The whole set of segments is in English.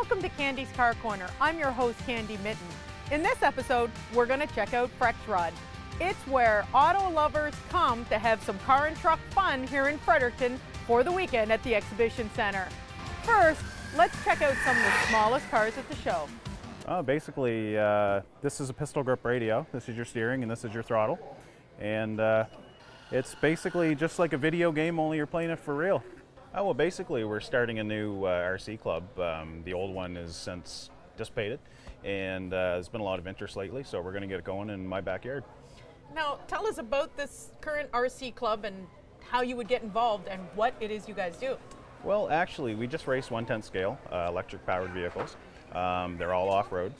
Welcome to Kandy's Car Corner. I'm your host, Kandy Mitton. In this episode, we're going to check out FrexRod. It's where auto lovers come to have some car and truck fun here in Fredericton for the weekend at the Exhibition Center. First, let's check out some of the smallest cars at the show. Basically, this is a pistol grip radio. This is your steering and this is your throttle. And it's basically just like a video game, only you're playing it for real. Well, basically, we're starting a new RC club. The old one is since dissipated, and there's been a lot of interest lately, so we're going to get it going in my backyard. Now, tell us about this current RC club and how you would get involved and what it is you guys do. Well, actually, we just race 1/10 scale electric-powered vehicles. They're all off-road,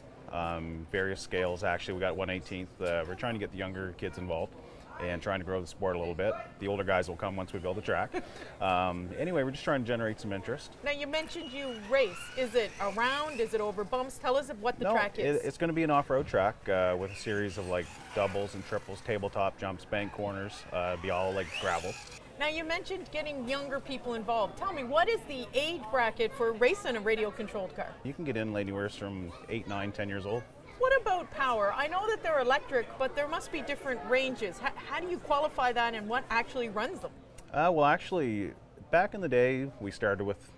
various scales. Actually, we got 1/18. We're trying to get the younger kids involved and trying to grow the sport a little bit. The older guys will come once we build a track. Anyway, we're just trying to generate some interest. Now, you mentioned you race. Is it around? Is it over bumps? Tell us what the track is. It's going to be an off-road track with a series of like doubles and triples, tabletop jumps, bank corners, be all like gravel. Now, you mentioned getting younger people involved. Tell me, what is the age bracket for racing a radio-controlled car? You can get in anywhere from 8, 9, 10 years old. What about power? I know that they're electric, but there must be different ranges. How do you qualify that and what actually runs them? Well, actually, back in the day, we started with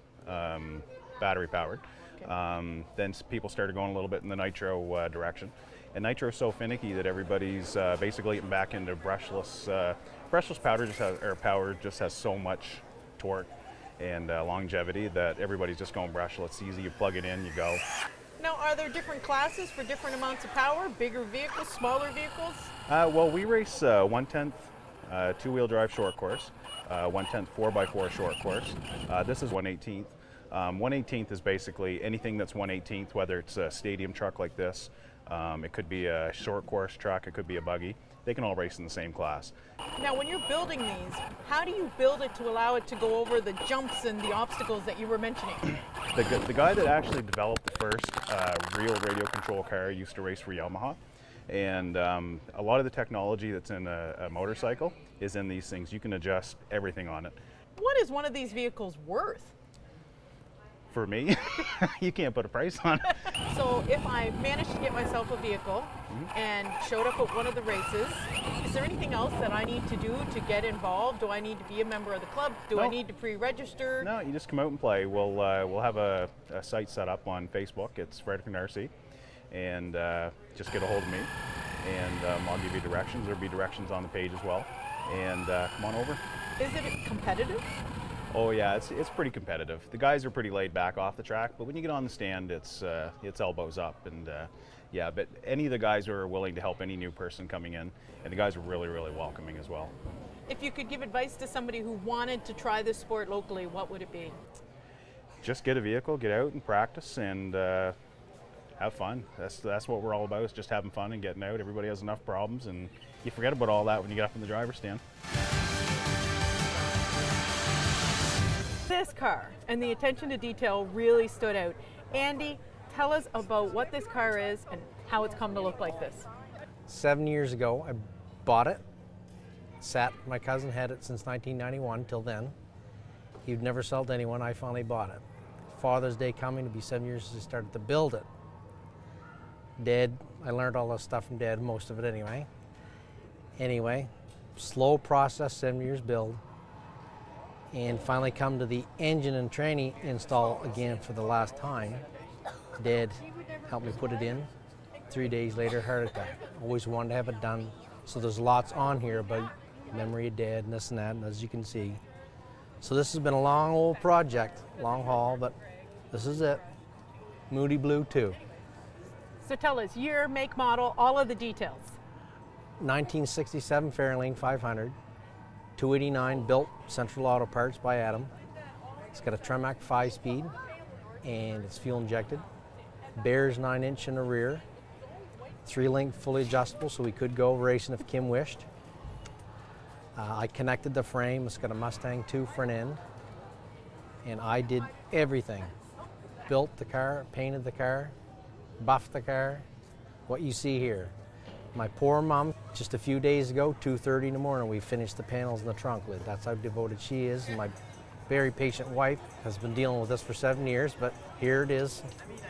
battery-powered. Okay. Then people started going a little bit in the nitro direction. And nitro is so finicky that everybody's basically getting back into brushless. Brushless power just has so much torque and longevity that everybody's just going brushless. It's easy, you plug it in, you go. Now, are there different classes for different amounts of power? Bigger vehicles, smaller vehicles? Well, we race 1/10 two-wheel drive short course, 1/10 4x4 short course. This is 1/18. 1/18 is basically anything that's 1/18, whether it's a stadium truck like this, it could be a short course truck, it could be a buggy. They can all race in the same class. Now, when you're building these, how do you build it to allow it to go over the jumps and the obstacles that you were mentioning? The guy that actually developed the first real radio control car used to race for Yamaha. And a lot of the technology that's in a motorcycle is in these things. You can adjust everything on it. What is one of these vehicles worth? For me, you can't put a price on it. So if I managed to get myself a vehicle and showed up at one of the races, is there anything else that I need to do to get involved? Do I need to be a member of the club? Do I need to pre-register? No, you just come out and play. We'll have a site set up on Facebook. It's Fredericton RC. And just get a hold of me, and I'll give you directions. There'll be directions on the page as well. And come on over. Is it competitive? Oh yeah, it's pretty competitive. The guys are pretty laid back off the track, but when you get on the stand, it's elbows up, and yeah. But any of the guys are willing to help any new person coming in, and the guys are really, really welcoming as well. If you could give advice to somebody who wanted to try this sport locally, what would it be? Just get a vehicle, get out and practice, and have fun. That's what we're all about, is just having fun and getting out. Everybody has enough problems, and you forget about all that when you get up in the driver's stand. This car and the attention to detail really stood out. Andy, tell us about what this car is and how it's come to look like this. 7 years ago, I bought it. My cousin had it since 1991 till then. He'd never sold to anyone. I finally bought it. Father's Day coming to be 7 years since I started to build it. Dad, I learned all this stuff from Dad, most of it anyway. Anyway, slow process, 7 years build. And finally come to the engine and tranny install again for the last time. Dad helped me put it in. 3 days later, heart attack. Always wanted to have it done. So there's lots on here about memory of Dad and this and that, and as you can see. So this has been a long old project, long haul, but this is it. Moody Blue 2. So tell us, year, make, model, all of the details. 1967 Fairlane 500. 289 built Central Auto Parts by Adam. It's got a Tremac 5-speed and it's fuel injected. Bears 9-inch in the rear. 3-link fully adjustable, so we could go racing if Kim wished. I connected the frame. It's got a Mustang 2 front end. And I did everything. Built the car, painted the car, buffed the car. What you see here. My poor mom, just a few days ago, 2:30 in the morning, we finished the panels in the trunk lid. That's how devoted she is. And my Very patient wife, has been dealing with this for 7 years, but here it is,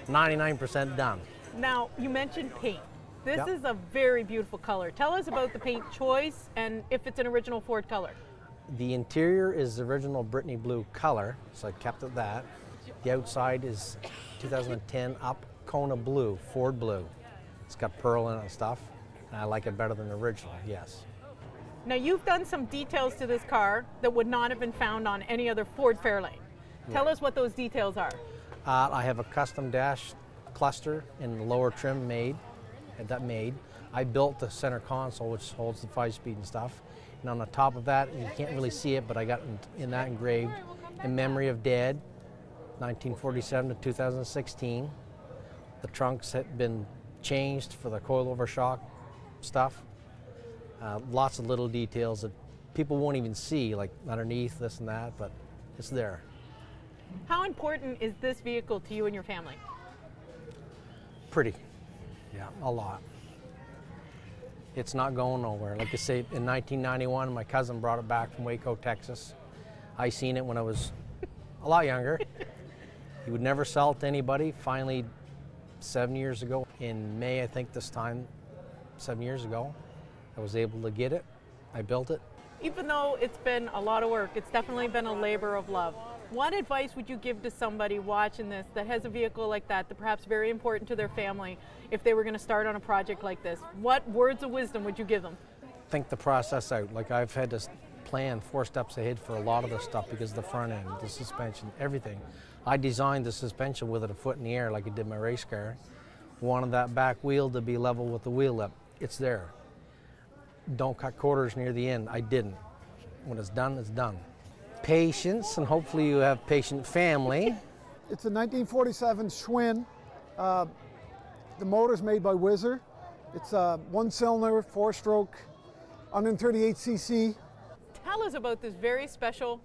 99% done. Now, you mentioned paint. This Yep. is a very beautiful color. Tell us about the paint choice and if it's an original Ford color. The interior is the original Brittany blue color, so I kept it that. The outside is 2010 up Kona blue, Ford blue. It's got pearl in it and stuff, and I like it better than the original, yes. Now, you've done some details to this car that would not have been found on any other Ford Fairlane. Tell us what those details are. I have a custom dash cluster in the lower trim made. I built the center console, which holds the 5-speed and stuff. And on the top of that, you can't really see it, but I got in that engraved, In Memory of Dad, 1947 to 2016. The trunks had been changed for the coilover shock stuff. Lots of little details that people won't even see, like underneath this and that, but it's there. How important is this vehicle to you and your family? Pretty, yeah, a lot. It's not going nowhere. Like I say, in 1991, my cousin brought it back from Waco, Texas. I seen it when I was a lot younger. He would never sell it to anybody. Finally, 7 years ago, in May, I think this time, 7 years ago, I was able to get it. I built it. Even though it's been a lot of work, it's definitely been a labor of love. What advice would you give to somebody watching this that has a vehicle like that perhaps very important to their family if they were going to start on a project like this? What words of wisdom would you give them? Think the process out. Like I've had to plan 4 steps ahead for a lot of this stuff because of the front end, the suspension, everything. I designed the suspension with it a foot in the air like I did my race car. Wanted that back wheel to be level with the wheel lip. It's there. Don't cut corners near the end. I didn't. When it's done, it's done. Patience, and hopefully you have patient family. It's a 1947 Schwinn. The motor's made by Whizzer. It's a 1-cylinder, 4-stroke, 138cc. Tell us about this very special,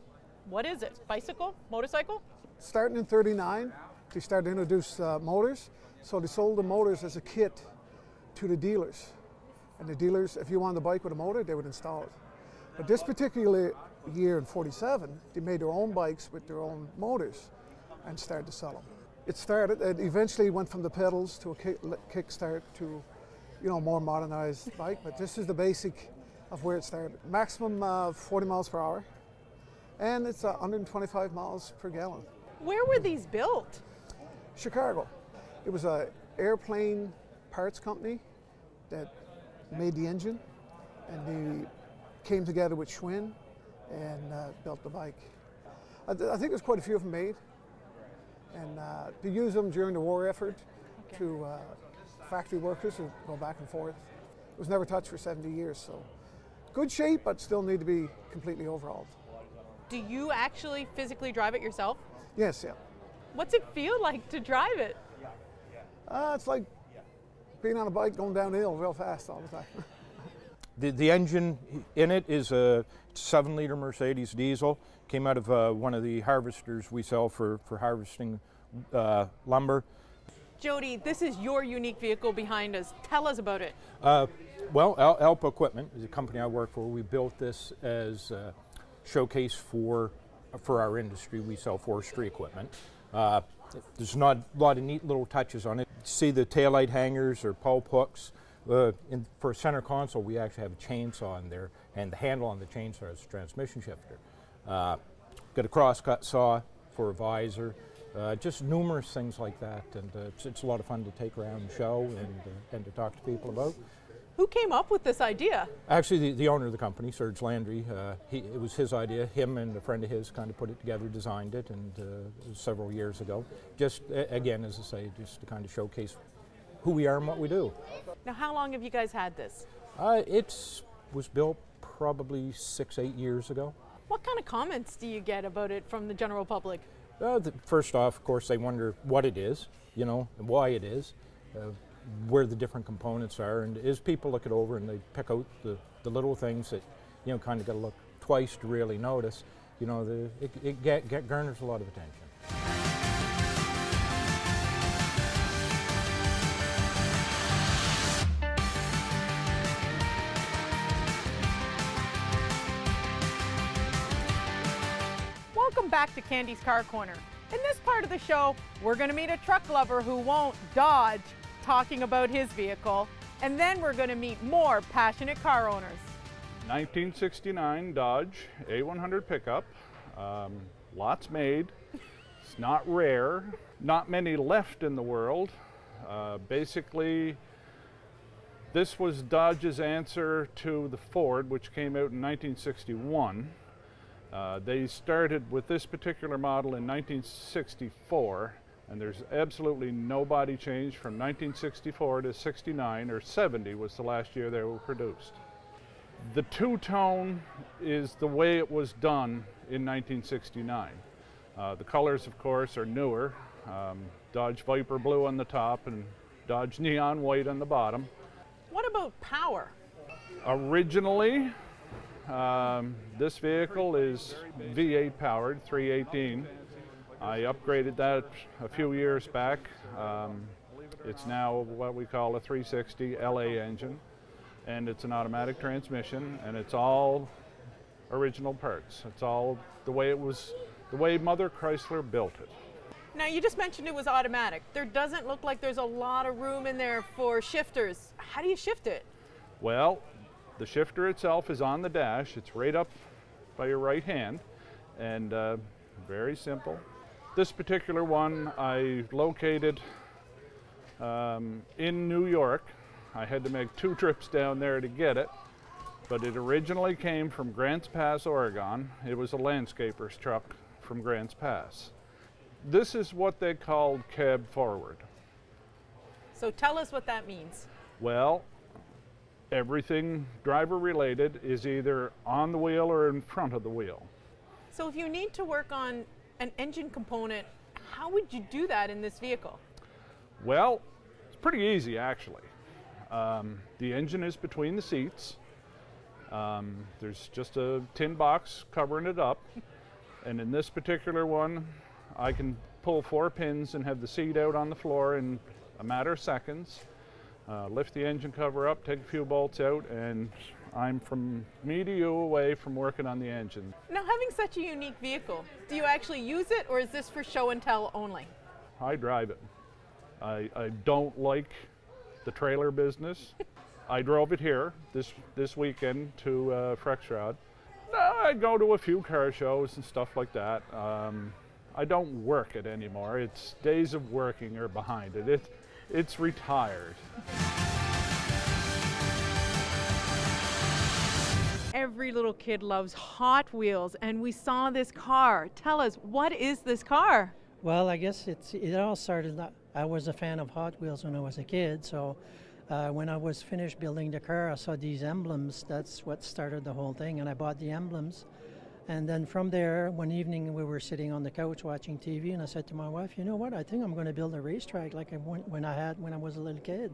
what is it, bicycle, motorcycle? Starting in '39, they started to introduce motors. So they sold the motors as a kit to the dealers. And the dealers, if you wanted a bike with a motor, they would install it. But this particular year in '47, they made their own bikes with their own motors and started to sell them. It eventually went from the pedals to a kickstart to, more modernized bike. But this is the basic of where it started. Maximum 40 miles per hour, and it's 125 miles per gallon. Where were these built? Chicago. It was an airplane parts company that made the engine, and they came together with Schwinn and built the bike. I think there's quite a few of them made, and they used them during the war effort to factory workers who go back and forth. It was never touched for 70 years, so good shape, but still need to be completely overhauled. Do you actually physically drive it yourself? Yes, yeah. What's it feel like to drive it? It's like being on a bike going downhill real fast all the time. The engine in it is a 7-liter Mercedes diesel. Came out of one of the harvesters we sell for harvesting lumber. Jody, this is your unique vehicle behind us. Tell us about it. Well, Alpa Equipment is a company I work for. We built this as a showcase for our industry. We sell forestry equipment. There's not a lot of neat little touches on it. See the taillight hangers or pulp hooks. For a center console, we actually have a chainsaw in there, and the handle on the chainsaw is a transmission shifter. Got a crosscut saw for a visor. Just numerous things like that, and it's a lot of fun to take around and show and to talk to people about. Who came up with this idea? Actually, the owner of the company, Serge Landry, it was his idea. Him and a friend of his kind of put it together, designed it, and several years ago. Just, again, as I say, just to kind of showcase who we are and what we do. Now, how long have you guys had this? It was built probably 6-8 years ago. What kind of comments do you get about it from the general public? First off, of course, they wonder what it is, and why it is, where the different components are, and as people look it over and they pick out the little things that, kind of got to look twice to really notice, it garners a lot of attention. Welcome back to Kandy's Car Corner. In this part of the show, we're going to meet a truck lover who won't dodge talking about his vehicle, and then we're going to meet more passionate car owners. 1969 Dodge A100 pickup, lots made. It's not rare, not many left in the world. Basically, this was Dodge's answer to the Ford, which came out in 1961. They started with this particular model in 1964, and there's absolutely no body change from 1964 to 69, or 70 was the last year they were produced. The two-tone is the way it was done in 1969. The colors, of course, are newer. Dodge Viper blue on the top and Dodge neon white on the bottom. What about power? Originally, this vehicle is V8 powered, 318. I upgraded that a few years back. It's now what we call a 360 LA engine, and it's an automatic transmission, and it's all original parts. It's all the way it was, the way Mother Chrysler built it. Now, you just mentioned it was automatic. There doesn't look like there's a lot of room in there for shifters. How do you shift it? Well, the shifter itself is on the dash. It's right up by your right hand, and very simple. This particular one I located in New York. I had to make 2 trips down there to get it, but it originally came from Grants Pass, Oregon. It was a landscaper's truck from Grants Pass. This is what they called cab forward. So tell us what that means. Well, everything driver related is either on the wheel or in front of the wheel. So if you need to work on an engine component, how would you do that in this vehicle? Well, it's pretty easy actually. The engine is between the seats. There's just a tin box covering it up. And in this particular one, I can pull 4 pins and have the seat out on the floor in a matter of seconds. Lift the engine cover up, take a few bolts out, and I'm from me to you away from working on the engine. Now, having such a unique vehicle, do you actually use it, or is this for show and tell only? I drive it. I don't like the trailer business. I drove it here this weekend to FrexRod. I go to a few car shows and stuff like that. I don't work it anymore. It's days of working are behind it. It's retired. Every little kid loves Hot Wheels, and we saw this car. Tell us, what is this car? Well, I guess it all started, I was a fan of Hot Wheels when I was a kid, so when I was finished building the car, I saw these emblems. That's what started the whole thing, and I bought the emblems. And then from there, one evening we were sitting on the couch watching TV, and I said to my wife, you know what, I think I'm going to build a racetrack like when I was a little kid.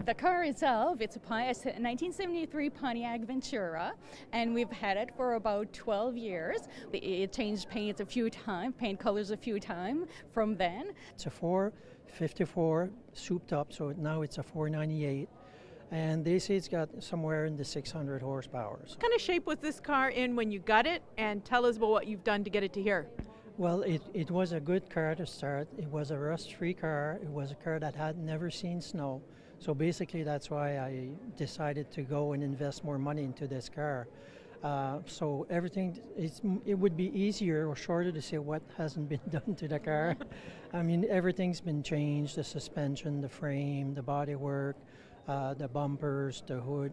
The car itself, it's a 1973 Pontiac Ventura, and we've had it for about 12 years. It changed paint a few times, paint colors a few times from then. It's a 454 souped up, so now it's a 498. And they say it's got somewhere in the 600 horsepower. What kind of shape was this car in when you got it? And tell us about what you've done to get it to here. Well, it was a good car to start. It was a rust-free car. It was a car that had never seen snow. So basically that's why I decided to go and invest more money into this car. So everything, it would be easier or shorter to say what hasn't been done to the car. I mean, everything's been changed, the suspension, the frame, the bodywork, the bumpers, the hood,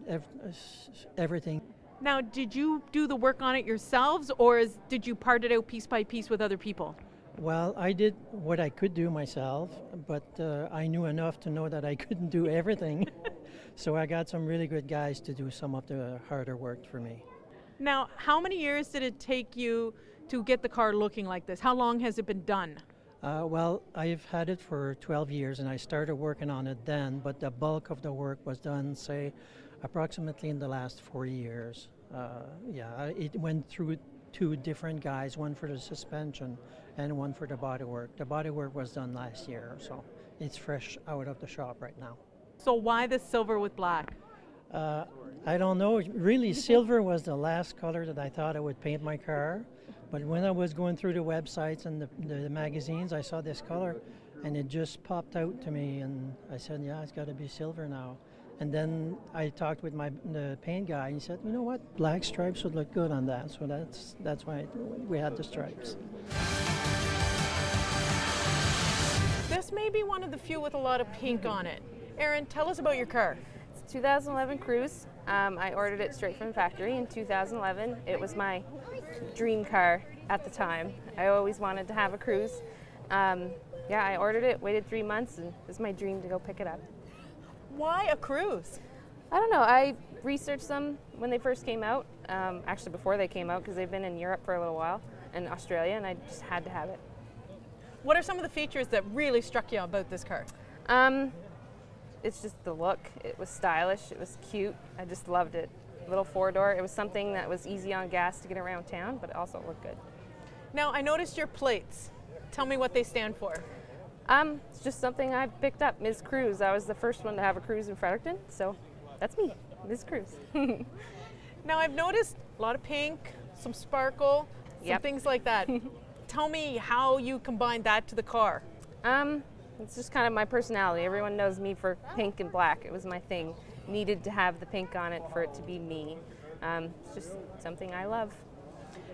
everything. Now, did you do the work on it yourselves, or did you part it out piece by piece with other people? Well, I did what I could do myself, but I knew enough to know that I couldn't do everything. So I got some really good guys to do some of the harder work for me. Now, how many years did it take you to get the car looking like this? How long has it been done? Well, I've had it for 12 years, and I started working on it then, but the bulk of the work was done, say, approximately in the last 4 years. It went through 2 different guys, one for the suspension and one for the bodywork. The bodywork was done last year, so it's fresh out of the shop right now. So why the silver with black? I don't know. Really, silver was the last color that I thought I would paint my car. But when I was going through the websites and the magazines, I saw this color, and it just popped out to me, and I said, yeah, it's got to be silver now. And then I talked with the paint guy, and he said, you know what, black stripes would look good on that. So that's why we had the stripes. This may be one of the few with a lot of pink on it. Erin, tell us about your car. It's a 2011 Cruze. I ordered it straight from the factory in 2011. It was my dream car at the time. I always wanted to have a Cruze. Yeah, I ordered it, waited 3 months, and it was my dream to go pick it up. Why a Cruze? I don't know. I researched them when they first came out, actually before they came out, because they've been in Europe for a little while, and Australia, and I just had to have it. What are some of the features that really struck you about this car? It's just the look. It was stylish. It was cute. I just loved it. Little four-door. It was something that was easy on gas to get around town, but it also looked good. Now, I noticed your plates. Tell me what they stand for. It's just something I picked up, Ms. Cruze. I was the first one to have a Cruze in Fredericton, so that's me, Ms. Cruze. Now, I've noticed a lot of pink, some sparkle, some things like that. Tell me how you combined that to the car. It's just kind of my personality. Everyone knows me for pink and black. It was my thing. Needed to have the pink on it for it to be me. It's just something I love.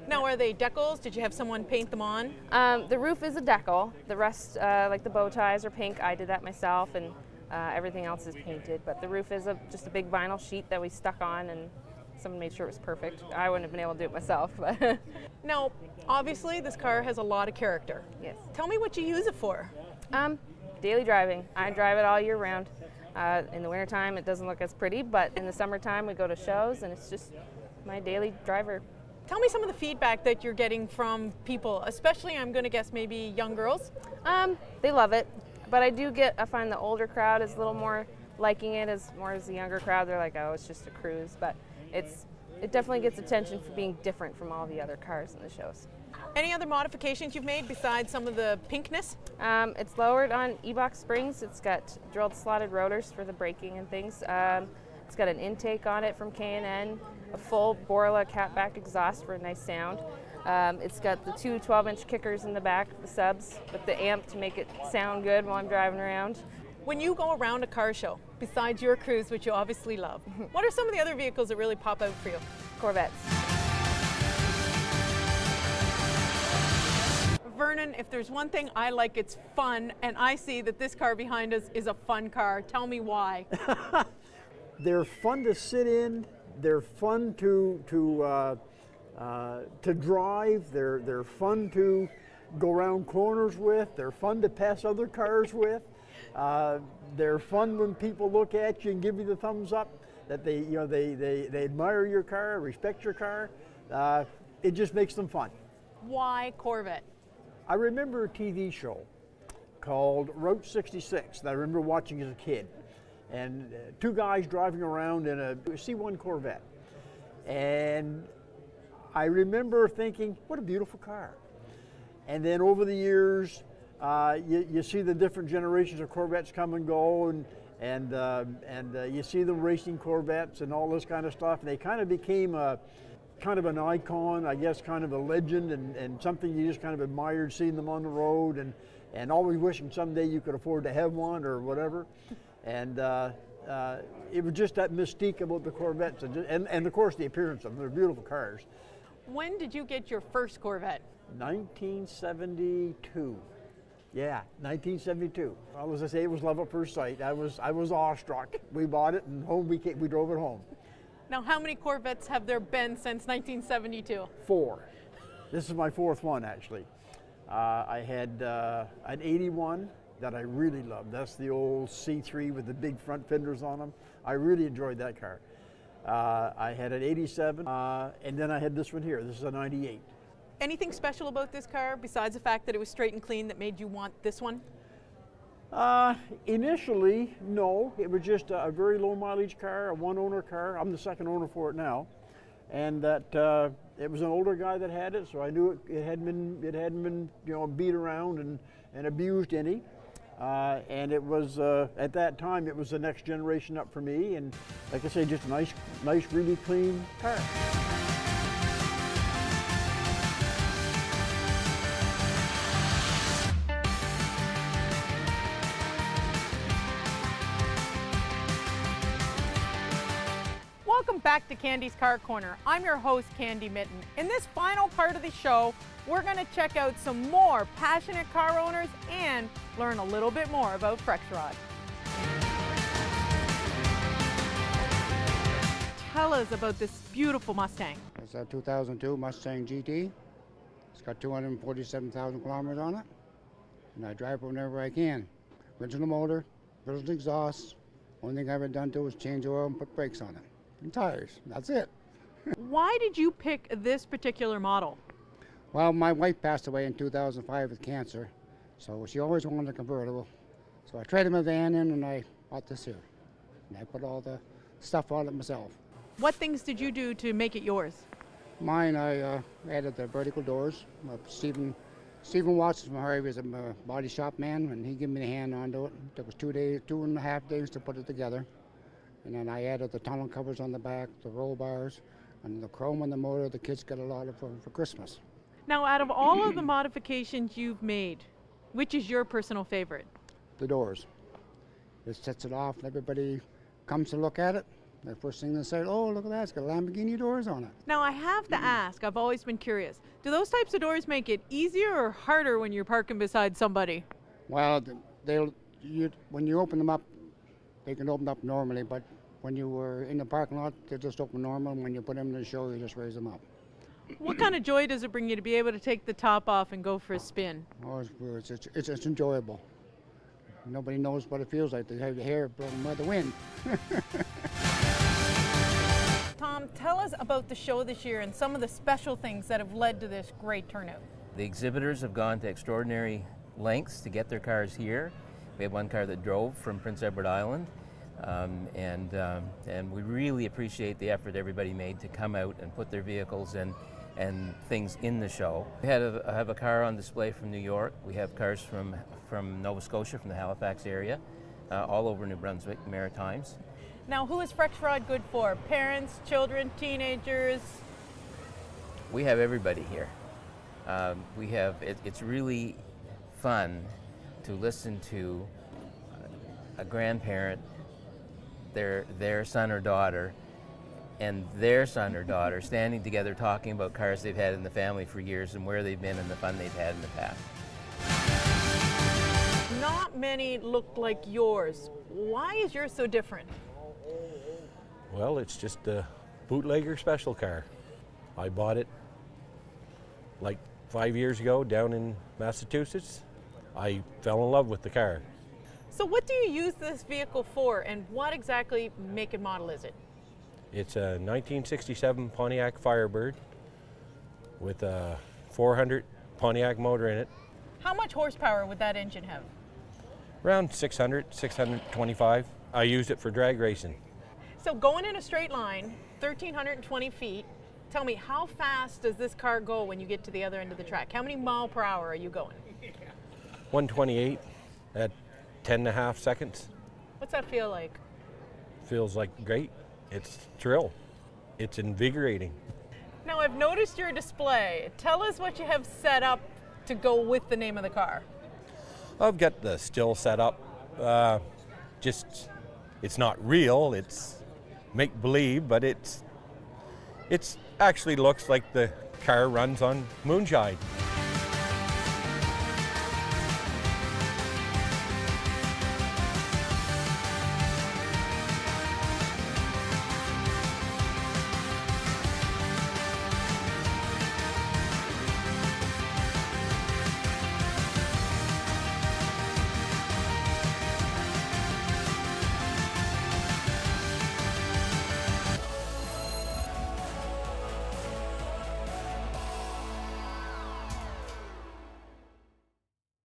Now, are they decals? Did you have someone paint them on? The roof is a decal. The rest, like the bow ties, are pink. I did that myself, and everything else is painted. But the roof is just a big vinyl sheet that we stuck on, and someone made sure it was perfect. I wouldn't have been able to do it myself. But now, obviously, this car has a lot of character. Yes. Tell me what you use it for. Daily driving. I drive it all year round. In the wintertime, it doesn't look as pretty, but in the summertime, we go to shows, and it's just my daily driver. Tell me some of the feedback that you're getting from people, especially, I'm going to guess, maybe young girls. They love it, but I find the older crowd is a little more liking it as the younger crowd. They're like, oh, it's just a Cruze, but it definitely gets attention for being different from all the other cars in the shows. Any other modifications you've made besides some of the pinkness? It's lowered on E-box springs. It's got drilled slotted rotors for the braking and things. It's got an intake on it from K&N, a full Borla catback exhaust for a nice sound. It's got the two 12-inch kickers in the back, the subs, with the amp to make it sound good while I'm driving around. When you go around a car show, besides your Cruze, which you obviously love, what are some of the other vehicles that really pop out for you? Corvettes. Vernon, if there's one thing I like, it's fun, and I see that this car behind us is a fun car. Tell me why. They're fun to sit in. They're fun to drive. They're fun to go around corners with. They're fun to pass other cars with. They're fun when people look at you and give you the thumbs up. That they admire your car, respect your car. It just makes them fun. Why Corvette? I remember a TV show called Route 66 that I remember watching as a kid. And two guys driving around in a C1 Corvette. And I remember thinking, what a beautiful car. And then over the years, you see the different generations of Corvettes come and go, and you see them racing Corvettes and all this kind of stuff. And they kind of became kind of an icon, I guess, kind of a legend, and something you just kind of admired seeing them on the road, and always wishing someday you could afford to have one or whatever. And it was just that mystique about the Corvettes, and of course the appearance of them. They're beautiful cars. When did you get your first Corvette? 1972. Yeah, 1972. Well, as I say, it was love at first sight. I was awestruck. We bought it, and we drove it home. Now, how many Corvettes have there been since 1972? 4. This is my 4th one, actually. I had an 81 that I really loved. That's the old C3 with the big front fenders on them. I really enjoyed that car. I had an 87, and then I had this one here. This is a 98. Anything special about this car besides the fact that it was straight and clean that made you want this one? Initially, no. It was just a very low mileage car, a one-owner car. I'm the second owner for it now, and that it was an older guy that had it, so I knew it hadn't been beat around and abused any. And it was at that time it was the next generation up for me, and like I say, just a nice, really clean car. Welcome back to Kandy's Car Corner. I'm your host, Kandy Mitton. In this final part of the show, we're going to check out some more passionate car owners and learn a little bit more about FrexRod. Tell us about this beautiful Mustang. It's a 2002 Mustang GT. It's got 247,000 kilometers on it, and I drive it whenever I can. Original motor, original exhaust. Only thing I've ever done to it is change oil and put brakes on it. And tires, that's it. Why did you pick this particular model? Well, my wife passed away in 2005 with cancer, so she always wanted a convertible. So I traded my van in and I bought this here. And I put all the stuff on it myself. What things did you do to make it yours? Mine, I added the vertical doors. Stephen Watson from Harvey is a body shop man, and he gave me the hand onto it. It took us 2.5 days to put it together. And then I added the tunnel covers on the back, the roll bars, and the chrome on the motor. The kids got a lot of for Christmas. Now, out of all of the modifications you've made, which is your personal favorite? The doors. It sets it off, and everybody comes to look at it. The first thing they say, oh, look at that, it's got Lamborghini doors on it. Now, I have to ask, I've always been curious, do those types of doors make it easier or harder when you're parking beside somebody? Well, when you open them up, they can open up normally, but when you were in the parking lot, they just open normal, and when you put them in the show, you just raise them up. What kind of joy does it bring you to be able to take the top off and go for a spin? Oh, it's enjoyable. Nobody knows what it feels like to have your hair blown by the wind. Tom, tell us about the show this year and some of the special things that have led to this great turnout. The exhibitors have gone to extraordinary lengths to get their cars here. We had one car that drove from Prince Edward Island, and we really appreciate the effort everybody made to come out and put their vehicles and things in the show. We have a car on display from New York. We have cars from Nova Scotia, from the Halifax area, all over New Brunswick, Maritimes. Now, who is FrexRod good for? Parents, children, teenagers? We have everybody here. It's really fun to listen to a grandparent, their son or daughter, and their son or daughter standing together talking about cars they've had in the family for years and where they've been and the fun they've had in the past. Not many look like yours. Why is yours so different? Well, it's just a bootlegger special car. I bought it like 5 years ago down in Massachusetts. I fell in love with the car. So what do you use this vehicle for, and what exactly make and model is it? It's a 1967 Pontiac Firebird with a 400 Pontiac motor in it. How much horsepower would that engine have? Around 600, 625. I used it for drag racing. So going in a straight line, 1,320 feet, tell me, how fast does this car go when you get to the other end of the track? How many miles per hour are you going? 128 at 10.5 seconds. What's that feel like? Feels like great. It's thrill. It's invigorating. Now, I've noticed your display. Tell us what you have set up to go with the name of the car. I've got the still set up. It's not real. It's make-believe, but it's actually looks like the car runs on moonshine.